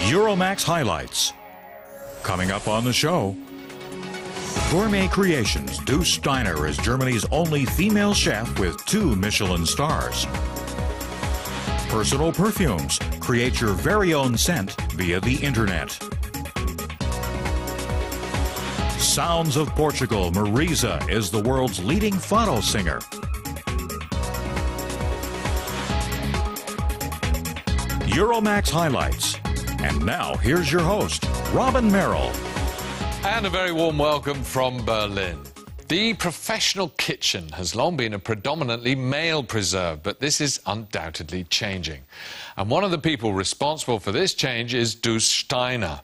Euromaxx highlights. Coming up on the show, Gourmet Creations. Douce Steiner is Germany's only female chef with 2 Michelin stars. Personal perfumes. Create your very own scent via the internet. Sounds of Portugal. Mariza is the world's leading Fado singer. Euromaxx highlights. And now, here's your host, Robin Merrill. And a very warm welcome from Berlin. The professional kitchen has long been a predominantly male preserve, but this is undoubtedly changing. And one of the people responsible for this change is Douce Steiner.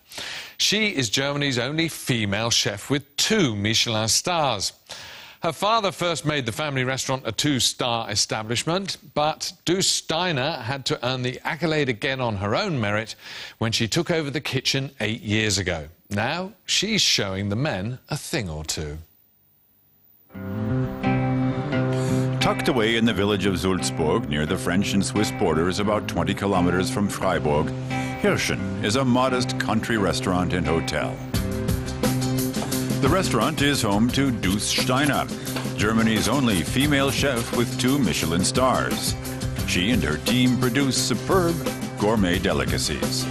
She is Germany's only female chef with 2 Michelin stars. Her father first made the family restaurant a 2-star establishment, but Douce Steiner had to earn the accolade again on her own merit when she took over the kitchen 8 years ago. Now she's showing the men a thing or two. Tucked away in the village of Sulzburg, near the French and Swiss borders, about 20 kilometers from Freiburg, Hirschen is a modest country restaurant and hotel. The restaurant is home to Douce Steiner, Germany's only female chef with 2 Michelin stars. She and her team produce superb gourmet delicacies.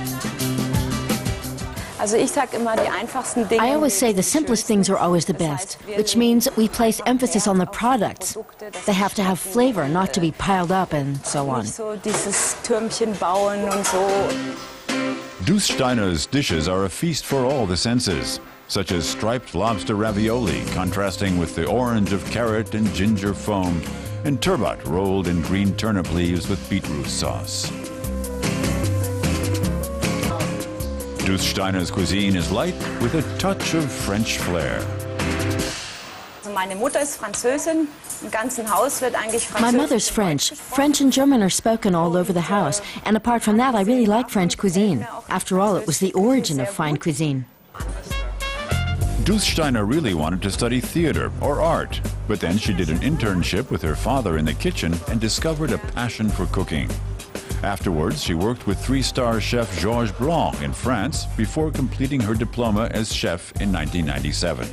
I always say the simplest things are always the best, which means we place emphasis on the products. They have to have flavor, not to be piled up and so on. Douce Steiner's dishes are a feast for all the senses, such as striped lobster ravioli contrasting with the orange of carrot and ginger foam, and turbot rolled in green turnip leaves with beetroot sauce. Douce Steiner's cuisine is light with a touch of French flair. My mother's French. French and German are spoken all over the house, and apart from that, I really like French cuisine. After all, it was the origin of fine cuisine. Douce Steiner really wanted to study theater or art, but then she did an internship with her father in the kitchen and discovered a passion for cooking. Afterwards, she worked with 3-star chef Georges Blanc in France before completing her diploma as chef in 1997.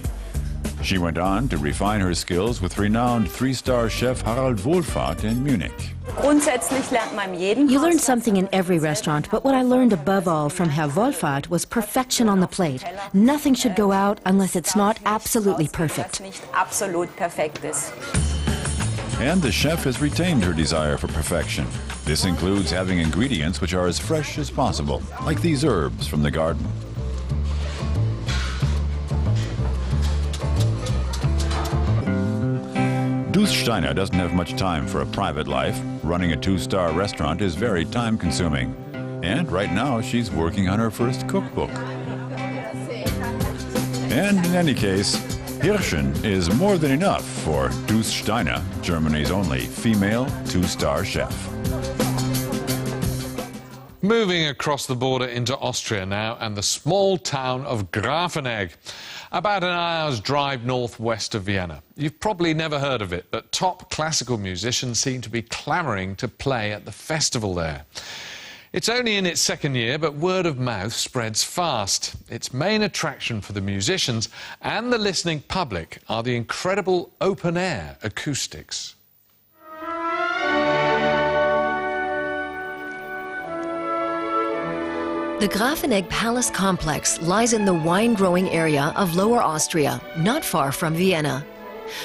She went on to refine her skills with renowned 3-star chef Harald Wohlfahrt in Munich. You learn something in every restaurant, but what I learned above all from Herr Wohlfahrt was perfection on the plate. Nothing should go out unless it's not absolutely perfect. And the chef has retained her desire for perfection. This includes having ingredients which are as fresh as possible, like these herbs from the garden. Douce Steiner doesn't have much time for a private life. Running a 2-star restaurant is very time-consuming. And right now, she's working on her first cookbook. And in any case, Hirschen is more than enough for Douce Steiner, Germany's only female 2-star chef. Moving across the border into Austria now, and the small town of Graphenegg, about an hour's drive northwest of Vienna. You've probably never heard of it, but top classical musicians seem to be clamouring to play at the festival there. It's only in its 2nd year, but word of mouth spreads fast. Its main attraction for the musicians and the listening public are the incredible open-air acoustics. The Graphenegg Palace complex lies in the wine-growing area of Lower Austria, not far from Vienna.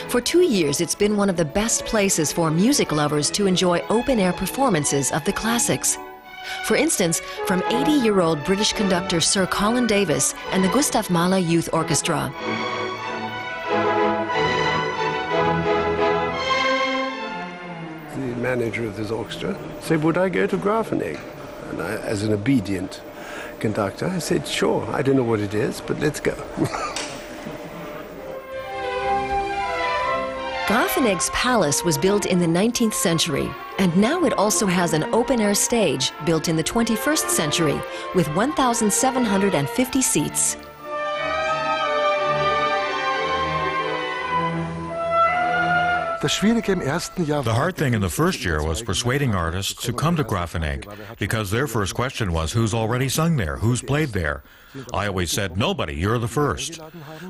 For 2 years, it's been one of the best places for music lovers to enjoy open-air performances of the classics. For instance, from 80-year-old British conductor Sir Colin Davis and the Gustav Mahler Youth Orchestra. The manager of this orchestra said, would I go to Graphenegg? And I, as an obedient conductor, I said, sure, I don't know what it is, but let's go. Graphenegg's palace was built in the 19th century, and now it also has an open-air stage built in the 21st century with 1,750 seats. The hard thing in the first year was persuading artists to come to Graphenegg, because their first question was who's already sung there, who's played there. I always said, nobody, you're the first.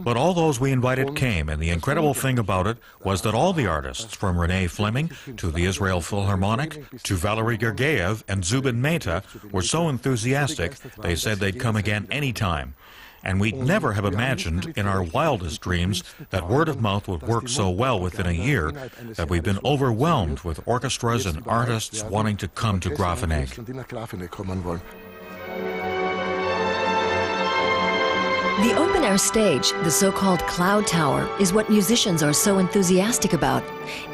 But all those we invited came, and the incredible thing about it was that all the artists, from Renee Fleming to the Israel Philharmonic to Valery Gergiev and Zubin Mehta, were so enthusiastic they said they'd come again anytime. And we'd never have imagined in our wildest dreams that word of mouth would work so well within a year that we've been overwhelmed with orchestras and artists wanting to come to Graphenegg. The open-air stage, the so-called Cloud Tower, is what musicians are so enthusiastic about.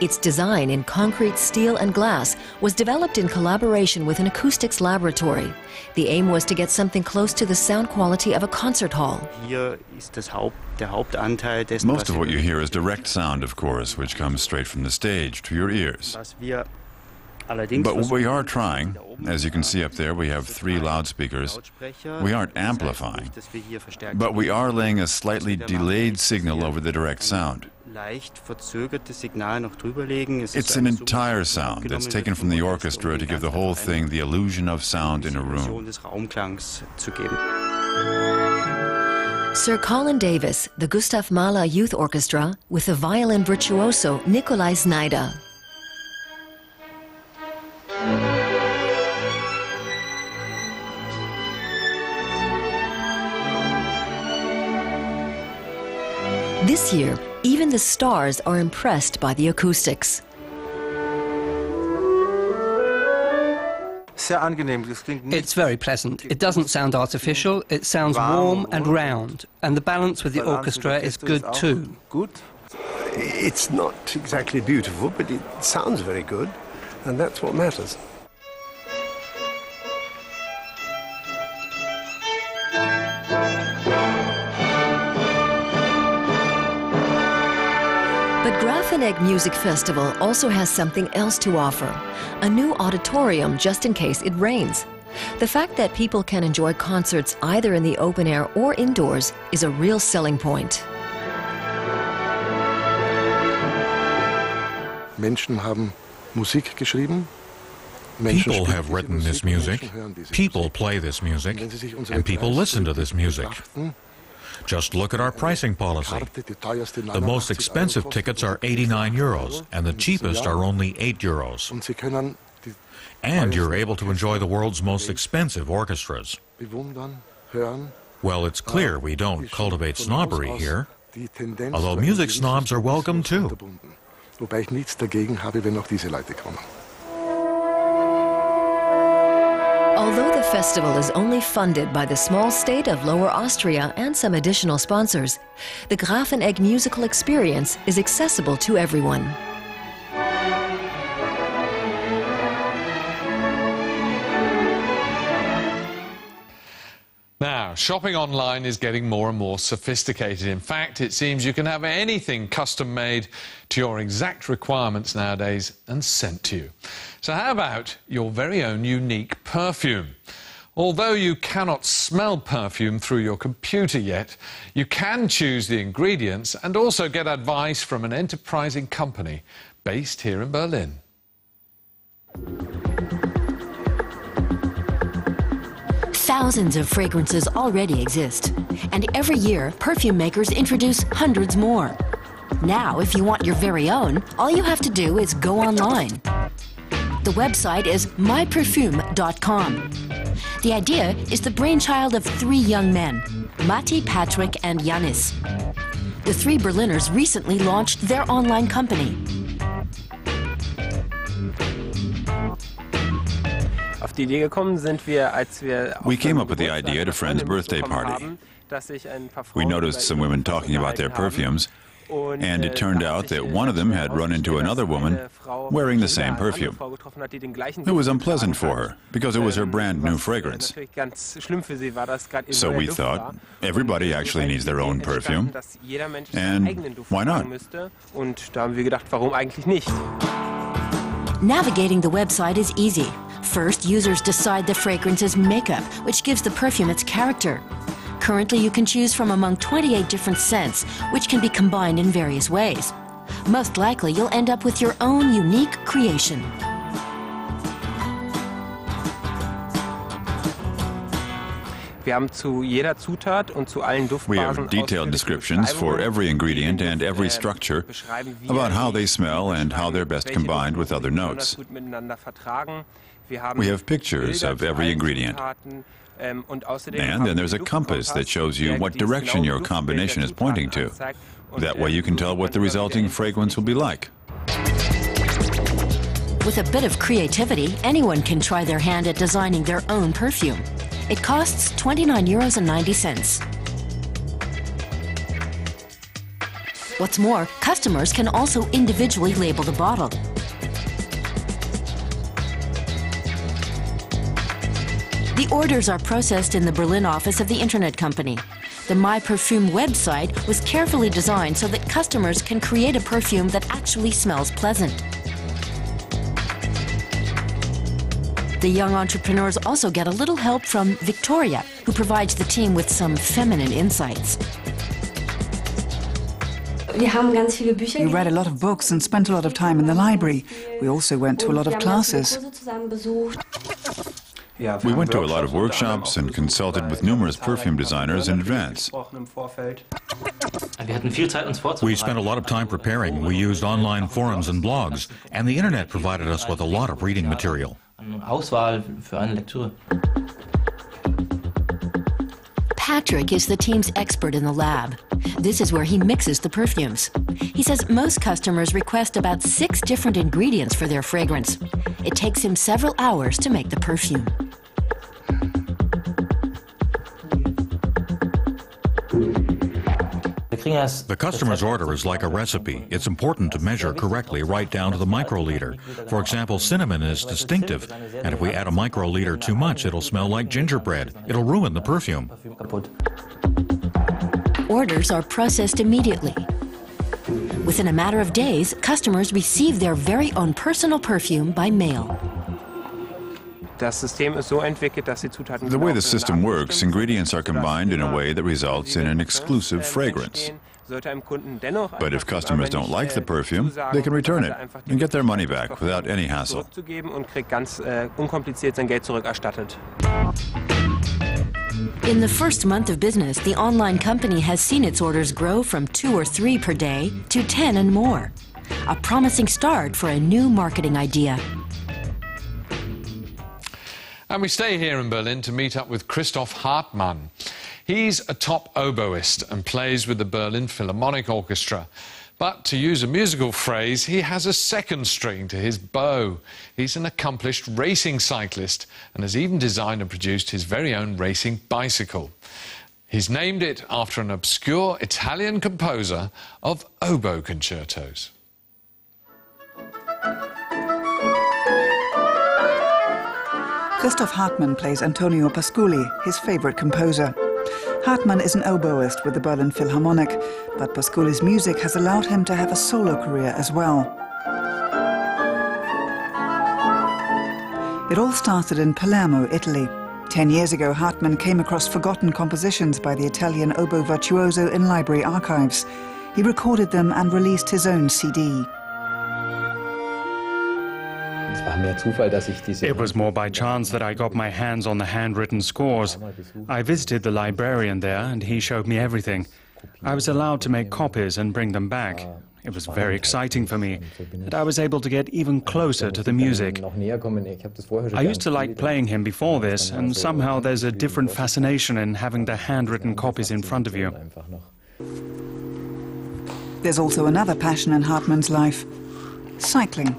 Its design in concrete, steel, and glass was developed in collaboration with an acoustics laboratory. The aim was to get something close to the sound quality of a concert hall. Most of what you hear is direct sound, of course, which comes straight from the stage to your ears. But what we are trying, as you can see up there, we have 3 loudspeakers. We aren't amplifying, but we are laying a slightly delayed signal over the direct sound. It's an entire sound that's taken from the orchestra to give the whole thing the illusion of sound in a room. Sir Colin Davis, the Gustav Mahler Youth Orchestra, with the violin virtuoso Nikolai Znaider. This year, even the stars are impressed by the acoustics. It's very pleasant. It doesn't sound artificial, it sounds warm and round, and the balance with the orchestra is good too. It's not exactly beautiful, but it sounds very good, and that's what matters. But Graphenegg Music Festival also has something else to offer, a new auditorium just in case it rains. The fact that people can enjoy concerts either in the open air or indoors is a real selling point. People have written this music, people play this music, and people listen to this music. Just look at our pricing policy. The most expensive tickets are 89 euros, and the cheapest are only 8 euros. And you're able to enjoy the world's most expensive orchestras. Well, it's clear we don't cultivate snobbery here, although music snobs are welcome too. Although the festival is only funded by the small state of Lower Austria and some additional sponsors, the Graphenegg musical experience is accessible to everyone. Now, shopping online is getting more and more sophisticated. In fact, it seems you can have anything custom-made to your exact requirements nowadays and sent to you. So how about your very own unique perfume? Although you cannot smell perfume through your computer yet, you can choose the ingredients and also get advice from an enterprising company based here in Berlin. Thousands of fragrances already exist, and every year perfume makers introduce hundreds more. Now, if you want your very own, all you have to do is go online. The website is myperfume.com. The idea is the brainchild of 3 young men, Matti, Patrick, and Janis. The 3 Berliners recently launched their online company. We came up with the idea at a friend's birthday party. We noticed some women talking about their perfumes, and it turned out that one of them had run into another woman wearing the same perfume. It was unpleasant for her, because it was her brand new fragrance. So we thought, everybody actually needs their own perfume, and why not? Navigating the website is easy. First, users decide the fragrance's makeup, which gives the perfume its character. Currently, you can choose from among 28 different scents, which can be combined in various ways. Most likely you'll end up with your own unique creation. We have detailed descriptions for every ingredient and every structure about how they smell and how they're best combined with other notes. We have pictures of every ingredient. And then there's a compass that shows you what direction your combination is pointing to. That way you can tell what the resulting fragrance will be like. With a bit of creativity, anyone can try their hand at designing their own perfume. It costs €29.90. What's more, customers can also individually label the bottle. The orders are processed in the Berlin office of the internet company. The My Perfume website was carefully designed so that customers can create a perfume that actually smells pleasant. The young entrepreneurs also get a little help from Victoria, who provides the team with some feminine insights. We read a lot of books and spent a lot of time in the library. We also went to a lot of classes. We went to a lot of workshops and consulted with numerous perfume designers in advance. We spent a lot of time preparing. We used online forums and blogs, and the internet provided us with a lot of reading material. Patrick is the team's expert in the lab. This is where he mixes the perfumes. He says most customers request about 6 different ingredients for their fragrance. It takes him several hours to make the perfume. The customer's order is like a recipe. It's important to measure correctly right down to the microliter. For example, cinnamon is distinctive, and if we add a microliter too much, it'll smell like gingerbread. It'll ruin the perfume. Orders are processed immediately. Within a matter of days, customers receive their very own personal perfume by mail. The way the system works, ingredients are combined in a way that results in an exclusive fragrance. But if customers don't like the perfume, they can return it and get their money back without any hassle. In the first month of business, the online company has seen its orders grow from 2 or 3 per day to 10 and more. A promising start for a new marketing idea. And we stay here in Berlin to meet up with Christoph Hartmann. He's a top oboist and plays with the Berlin Philharmonic Orchestra. But to use a musical phrase, he has a second string to his bow. He's an accomplished racing cyclist and has even designed and produced his very own racing bicycle. He's named it after an obscure Italian composer of oboe concertos. Christoph Hartmann plays Antonio Pascoli, his favorite composer. Hartmann is an oboist with the Berlin Philharmonic, but Pascoli's music has allowed him to have a solo career as well. It all started in Palermo, Italy. 10 years ago, Hartmann came across forgotten compositions by the Italian oboe virtuoso in library archives. He recorded them and released his own CD. It was more by chance that I got my hands on the handwritten scores. I visited the librarian there and he showed me everything. I was allowed to make copies and bring them back. It was very exciting for me, and I was able to get even closer to the music. I used to like playing him before this, and somehow there's a different fascination in having the handwritten copies in front of you. There's also another passion in Hartmann's life: cycling.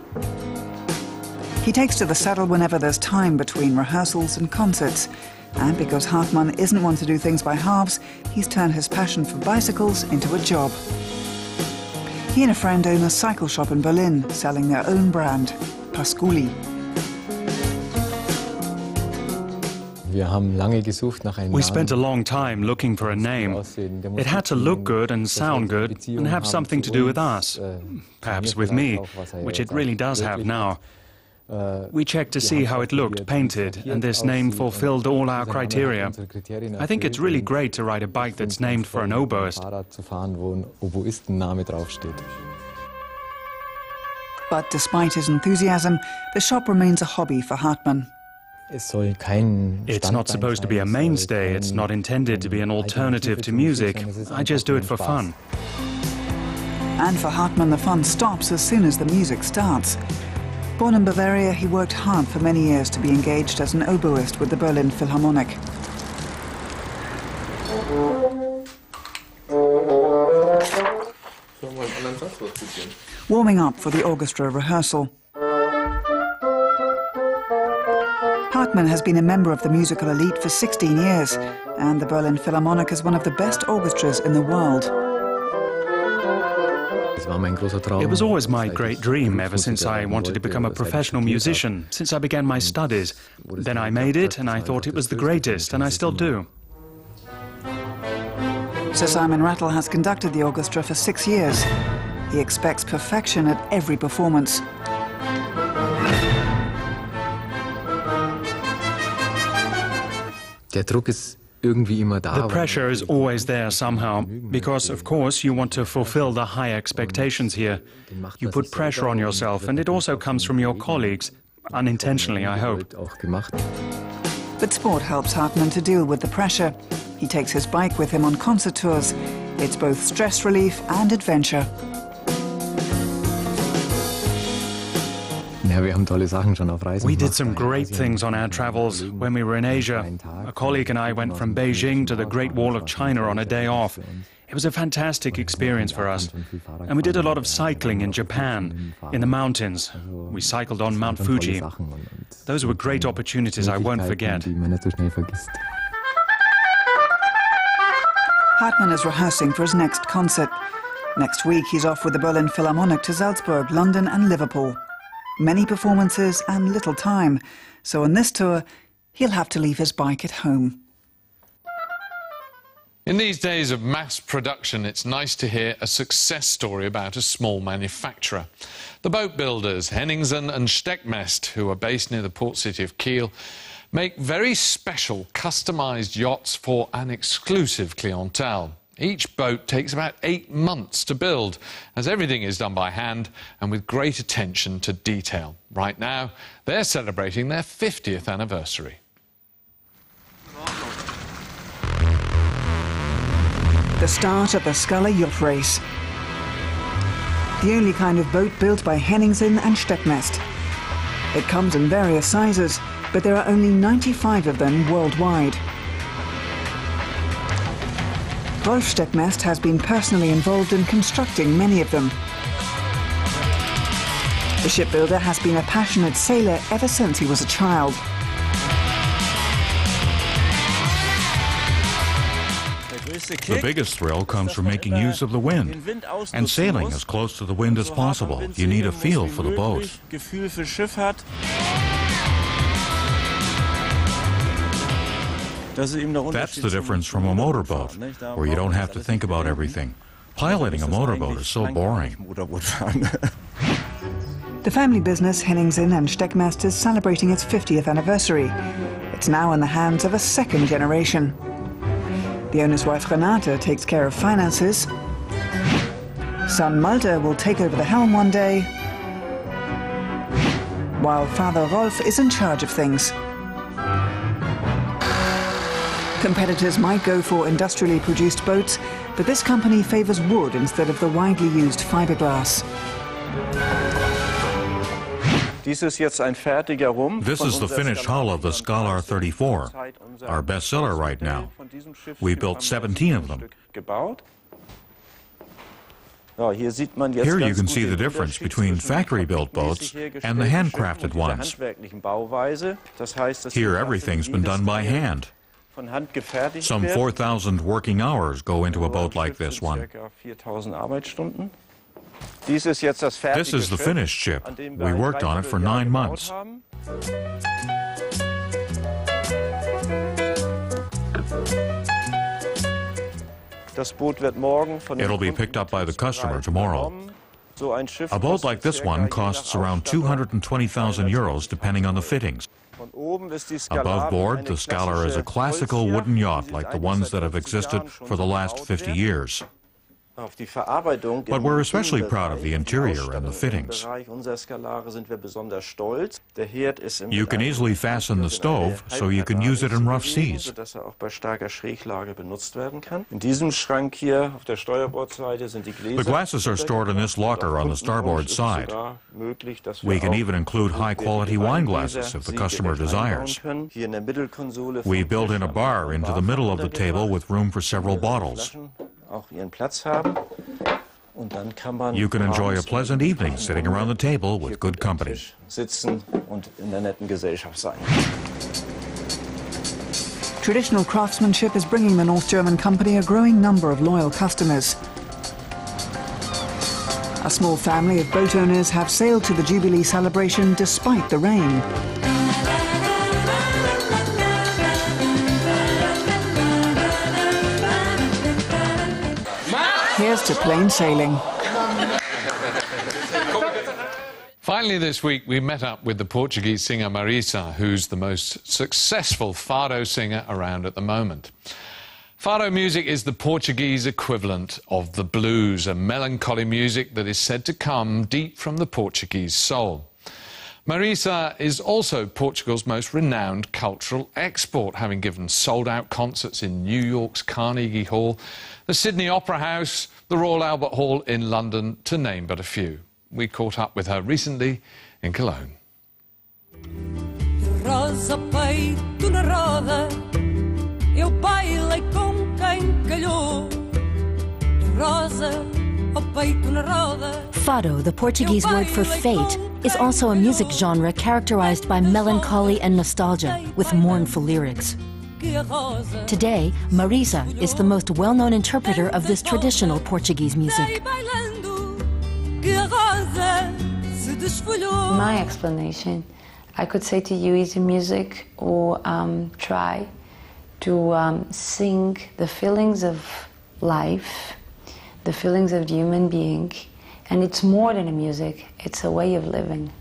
He takes to the saddle whenever there's time between rehearsals and concerts. And because Hartmann isn't one to do things by halves, he's turned his passion for bicycles into a job. He and a friend own a cycle shop in Berlin, selling their own brand, Pascoli. We spent a long time looking for a name. It had to look good and sound good and have something to do with us, perhaps with me, which it really does have now. We checked to see how it looked painted, and this name fulfilled all our criteria. I think it's really great to ride a bike that's named for an oboist. But despite his enthusiasm, the shop remains a hobby for Hartmann. It's not supposed to be a mainstay, it's not intended to be an alternative to music. I just do it for fun. And for Hartmann, the fun stops as soon as the music starts. Born in Bavaria, he worked hard for many years to be engaged as an oboist with the Berlin Philharmonic. Warming up for the orchestra rehearsal. Hartmann has been a member of the musical elite for 16 years, and the Berlin Philharmonic is one of the best orchestras in the world. It was always my great dream ever since I wanted to become a professional musician, since I began my studies. Then I made it, and I thought it was the greatest, and I still do. Sir Simon Rattle has conducted the orchestra for 6 years. He expects perfection at every performance. The pressure is always there somehow, because, of course, you want to fulfill the high expectations here. You put pressure on yourself, and it also comes from your colleagues, unintentionally, I hope. But sport helps Hartmann to deal with the pressure. He takes his bike with him on concert tours. It's both stress relief and adventure. We did some great things on our travels when we were in Asia. A colleague and I went from Beijing to the Great Wall of China on a day off. It was a fantastic experience for us. And we did a lot of cycling in Japan, in the mountains. We cycled on Mount Fuji. Those were great opportunities I won't forget. Hartmann is rehearsing for his next concert. Next week, he's off with the Berlin Philharmonic to Salzburg, London and Liverpool. Many performances and little time, so on this tour, he'll have to leave his bike at home. In these days of mass production, it's nice to hear a success story about a small manufacturer. The boat builders Henningsen and Steckmest, who are based near the port city of Kiel, make very special, customised yachts for an exclusive clientele. Each boat takes about 8 months to build, as everything is done by hand and with great attention to detail. Right now, they're celebrating their 50th anniversary. The start of the Sculler yacht race. The only kind of boat built by Henningsen and Steckmest. It comes in various sizes, but there are only 95 of them worldwide. Rolf Steckmest has been personally involved in constructing many of them. The shipbuilder has been a passionate sailor ever since he was a child. The biggest thrill comes from making use of the wind and sailing as close to the wind as possible. You need a feel for the boat. That's the difference from a motorboat, where you don't have to think about everything. Piloting a motorboat is so boring. The family business Henningsen and Steckmest is celebrating its 50th anniversary. It's now in the hands of a second generation. The owner's wife Renate takes care of finances. Son Malte will take over the helm one day, while father Rolf is in charge of things. Competitors might go for industrially produced boats, but this company favors wood instead of the widely used fiberglass. This is the finished hull of the Scalar 34, our bestseller right now. We built 17 of them. Here you can see the difference between factory-built boats and the handcrafted ones. Here everything's been done by hand. Some 4,000 working hours go into a boat like this one. This is the finished ship. We worked on it for 9 months. It'll be picked up by the customer tomorrow. A boat like this one costs around 220,000 euros, depending on the fittings. Above board, the Scalar is a classical wooden yacht like the ones that have existed for the last 50 years. But we're especially proud of the interior and the fittings. You can easily fasten the stove so you can use it in rough seas. The glasses are stored in this locker on the starboard side. We can even include high-quality wine glasses if the customer desires. We built in a bar into the middle of the table with room for several bottles. You can enjoy a pleasant evening sitting around the table with good company. Traditional craftsmanship is bringing the North German company a growing number of loyal customers. A small family of boat owners have sailed to the Jubilee celebration despite the rain. Here's to plain sailing. Finally this week we met up with the Portuguese singer Mariza, who's the most successful Fado singer around at the moment. Fado music is the Portuguese equivalent of the blues, a melancholy music that is said to come deep from the Portuguese soul. Mariza is also Portugal's most renowned cultural export, having given sold-out concerts in New York's Carnegie Hall, the Sydney Opera House, the Royal Albert Hall in London, to name but a few. We caught up with her recently in Cologne. Fado, the Portuguese word for fate, is also a music genre characterized by melancholy and nostalgia with mournful lyrics. Today, Mariza is the most well-known interpreter of this traditional Portuguese music. My explanation, I could say to you, is music or try to sing the feelings of life, the feelings of the human being, and it's more than a music, it's a way of living.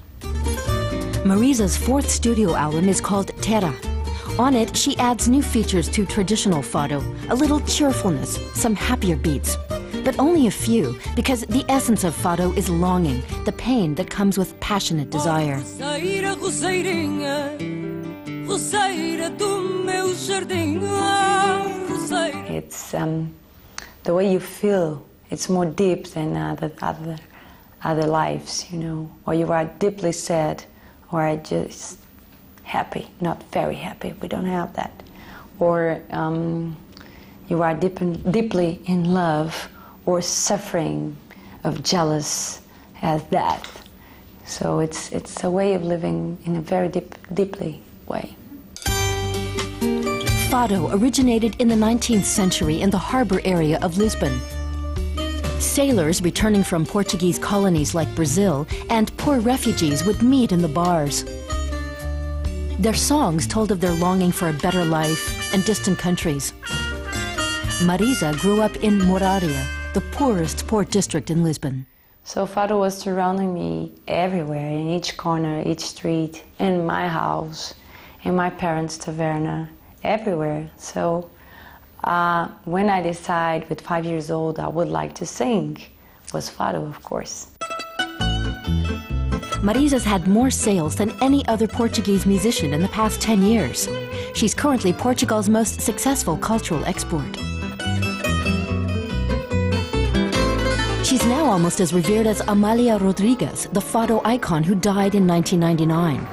Mariza's fourth studio album is called Terra. On it, she adds new features to traditional Fado, a little cheerfulness, some happier beats. But only a few, because the essence of Fado is longing, the pain that comes with passionate desire. It's the way you feel. It's more deep than other lives, you know. Or you are deeply sad, or just happy, not very happy. We don't have that. Or you are deeply in love, or suffering of jealous as that. So it's a way of living in a very deeply way. Fado originated in the 19th century in the harbor area of Lisbon. Sailors returning from Portuguese colonies like Brazil and poor refugees would meet in the bars. Their songs told of their longing for a better life and distant countries. Mariza grew up in Moraria, the poorest port district in Lisbon. So Fado was surrounding me everywhere, in each corner, each street, in my house, in my parents' taverna, everywhere. So when I decided with 5 years old I would like to sing, was Fado, of course. Mariza's had more sales than any other Portuguese musician in the past 10 years. She's currently Portugal's most successful cultural export. She's now almost as revered as Amália Rodrigues, the Fado icon who died in 1999.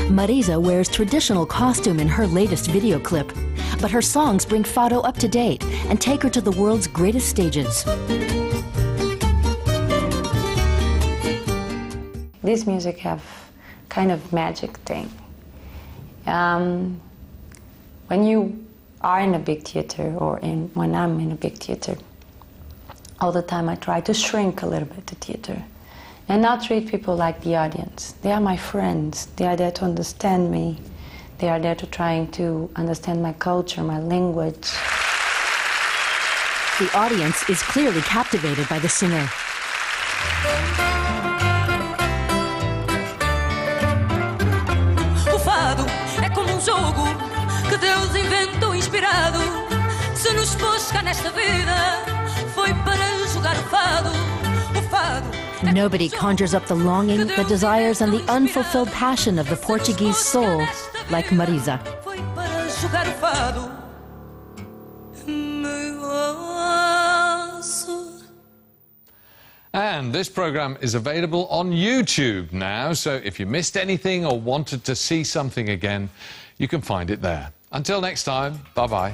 Mariza wears traditional costume in her latest video clip, but her songs bring Fado up to date and take her to the world's greatest stages. This music have kind of magic thing. When you are in a big theater, or when I'm in a big theater, all the time I try to shrink a little bit the theater and not treat people like the audience. They are my friends. They are there to understand me, They are there to trying to understand my culture, my language. The audience is clearly captivated by the singer. O fado é como jogo que Deus inventou inspirado. Se nos pôs cá nesta vida, foi para jogar o fado. O fado. Nobody conjures up the longing, the desires, and the unfulfilled passion of the Portuguese soul like Mariza. Foi para jogar o fado. And this program is available on YouTube now, so if you missed anything or wanted to see something again, you can find it there. Until next time, bye-bye.